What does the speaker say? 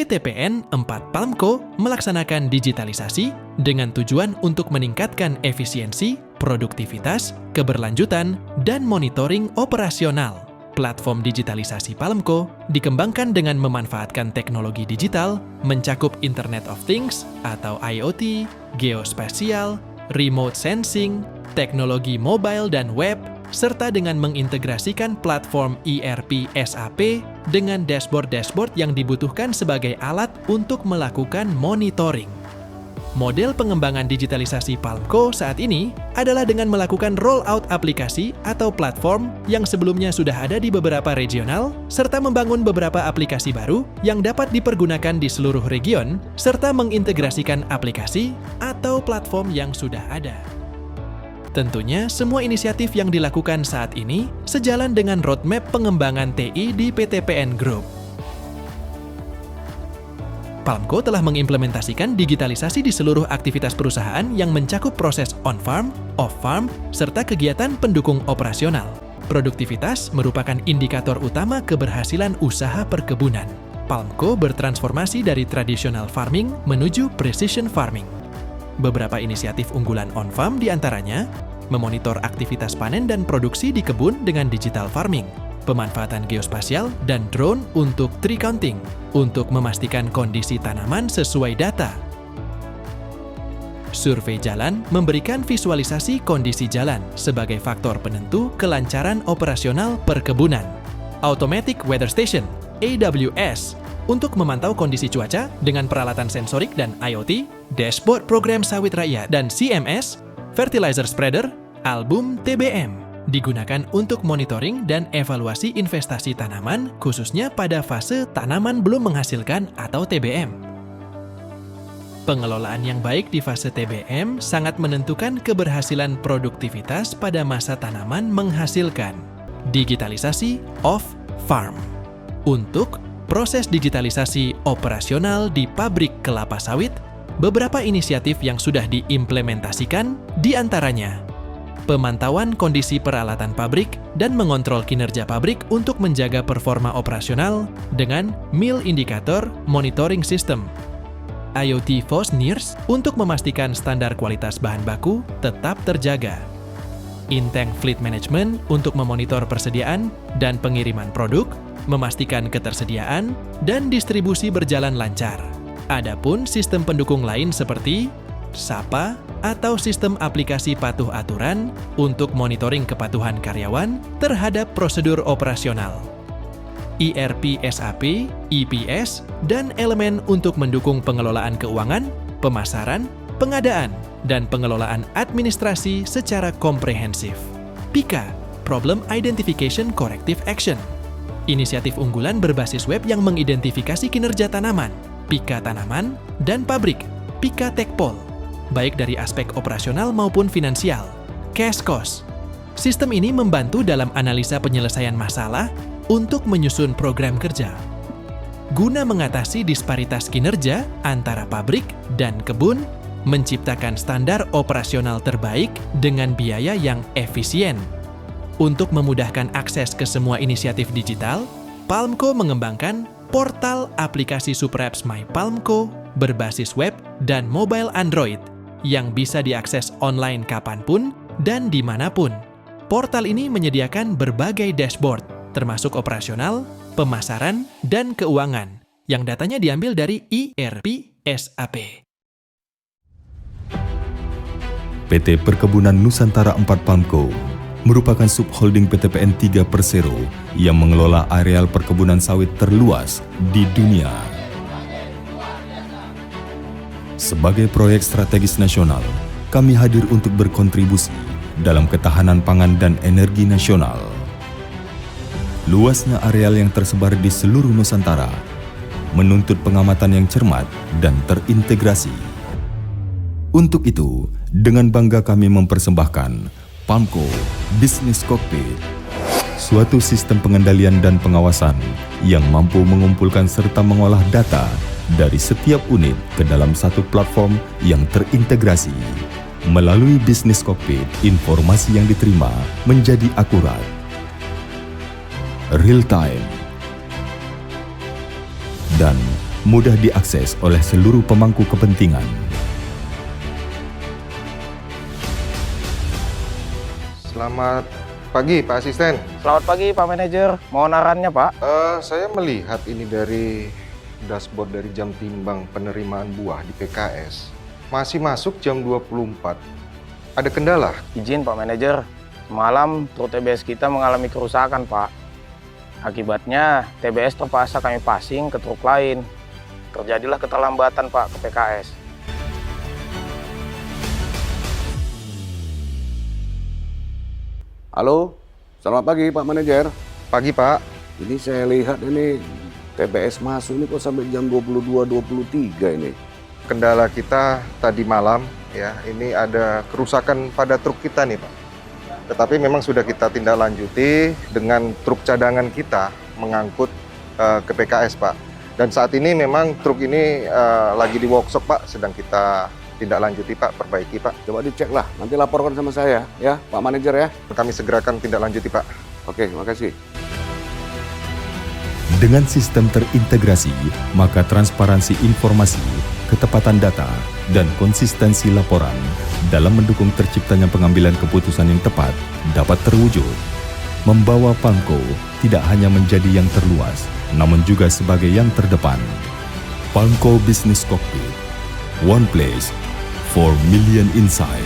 PTPN 4 Palmco melaksanakan digitalisasi dengan tujuan untuk meningkatkan efisiensi, produktivitas, keberlanjutan, dan monitoring operasional. Platform digitalisasi Palmco dikembangkan dengan memanfaatkan teknologi digital, mencakup Internet of Things atau IoT, geospasial, remote sensing, teknologi mobile dan web, serta dengan mengintegrasikan platform ERP SAP dengan dashboard-dashboard yang dibutuhkan sebagai alat untuk melakukan monitoring. Model pengembangan digitalisasi Palmco saat ini adalah dengan melakukan rollout aplikasi atau platform yang sebelumnya sudah ada di beberapa regional, serta membangun beberapa aplikasi baru yang dapat dipergunakan di seluruh region, serta mengintegrasikan aplikasi atau platform yang sudah ada. Tentunya, semua inisiatif yang dilakukan saat ini sejalan dengan roadmap pengembangan TI di PTPN Group. Palmco telah mengimplementasikan digitalisasi di seluruh aktivitas perusahaan yang mencakup proses on-farm, off-farm, serta kegiatan pendukung operasional. Produktivitas merupakan indikator utama keberhasilan usaha perkebunan. Palmco bertransformasi dari traditional farming menuju precision farming. Beberapa inisiatif unggulan on-farm diantaranya memonitor aktivitas panen dan produksi di kebun dengan digital farming, pemanfaatan geospasial dan drone untuk tree counting, untuk memastikan kondisi tanaman sesuai data. Survei jalan memberikan visualisasi kondisi jalan sebagai faktor penentu kelancaran operasional perkebunan. Automatic Weather Station, AWS, untuk memantau kondisi cuaca dengan peralatan sensorik dan IoT, dashboard program sawit rakyat, dan CMS, fertilizer spreader, album TBM, digunakan untuk monitoring dan evaluasi investasi tanaman, khususnya pada fase tanaman belum menghasilkan atau TBM. Pengelolaan yang baik di fase TBM sangat menentukan keberhasilan produktivitas pada masa tanaman menghasilkan. Digitalisasi off-farm. Untuk proses digitalisasi operasional di pabrik kelapa sawit, beberapa inisiatif yang sudah diimplementasikan diantaranya pemantauan kondisi peralatan pabrik dan mengontrol kinerja pabrik untuk menjaga performa operasional dengan Mill Indicator Monitoring System, IoT FOS/NIRS untuk memastikan standar kualitas bahan baku tetap terjaga, In-Tank Fleet Management untuk memonitor persediaan dan pengiriman produk, memastikan ketersediaan dan distribusi berjalan lancar. Adapun sistem pendukung lain seperti SAPA atau sistem aplikasi patuh aturan untuk monitoring kepatuhan karyawan terhadap prosedur operasional. ERP SAP, EPS, dan elemen untuk mendukung pengelolaan keuangan, pemasaran, pengadaan, dan pengelolaan administrasi secara komprehensif. PIKA, Problem Identification Corrective Action. Inisiatif unggulan berbasis web yang mengidentifikasi kinerja tanaman, PIKA tanaman, dan pabrik, PIKA Tekpol, baik dari aspek operasional maupun finansial. Cash Cost. Sistem ini membantu dalam analisa penyelesaian masalah untuk menyusun program kerja. Guna mengatasi disparitas kinerja antara pabrik dan kebun, menciptakan standar operasional terbaik dengan biaya yang efisien. Untuk memudahkan akses ke semua inisiatif digital, Palmco mengembangkan portal aplikasi Super Apps My Palmco berbasis web dan mobile Android yang bisa diakses online kapanpun dan dimanapun. Portal ini menyediakan berbagai dashboard, termasuk operasional, pemasaran, dan keuangan, yang datanya diambil dari ERP SAP. PT Perkebunan Nusantara 4 Palmco merupakan subholding PTPN 3 Persero yang mengelola areal perkebunan sawit terluas di dunia. Sebagai proyek strategis nasional, kami hadir untuk berkontribusi dalam ketahanan pangan dan energi nasional. Luasnya areal yang tersebar di seluruh Nusantara menuntut pengamatan yang cermat dan terintegrasi. Untuk itu, dengan bangga kami mempersembahkan Palmco Business Cockpit, suatu sistem pengendalian dan pengawasan yang mampu mengumpulkan serta mengolah data dari setiap unit ke dalam satu platform yang terintegrasi. Melalui Business Cockpit, informasi yang diterima menjadi akurat, real time, dan mudah diakses oleh seluruh pemangku kepentingan. Selamat pagi Pak Asisten. Selamat pagi Pak Manajer, mohon arahannya Pak. Saya melihat ini dari dashboard dari jam timbang penerimaan buah di PKS. Masih masuk jam 24. Ada kendala? Izin Pak Manajer, semalam truk TBS kita mengalami kerusakan Pak. Akibatnya TBS terpaksa kami passing ke truk lain. Terjadilah keterlambatan Pak ke PKS. Halo, selamat pagi Pak Manajer. Pagi Pak. Ini saya lihat ini TBS masuk ini kok sampai jam 22.23 ini. Kendala kita tadi malam ya, ini ada kerusakan pada truk kita nih Pak. Tetapi memang sudah kita tindak lanjuti dengan truk cadangan kita mengangkut ke PKS Pak. Dan saat ini memang truk ini lagi di workshop Pak, sedang kita tindak lanjuti Pak, perbaiki Pak. Coba dicek lah, nanti laporkan sama saya ya Pak Manajer ya. Kami segerakan tindak lanjuti Pak. Oke, makasih. Dengan sistem terintegrasi, maka transparansi informasi, ketepatan data, dan konsistensi laporan dalam mendukung terciptanya pengambilan keputusan yang tepat dapat terwujud. Membawa Palmco tidak hanya menjadi yang terluas, namun juga sebagai yang terdepan. Palmco Business Cockpit, one place for million insight.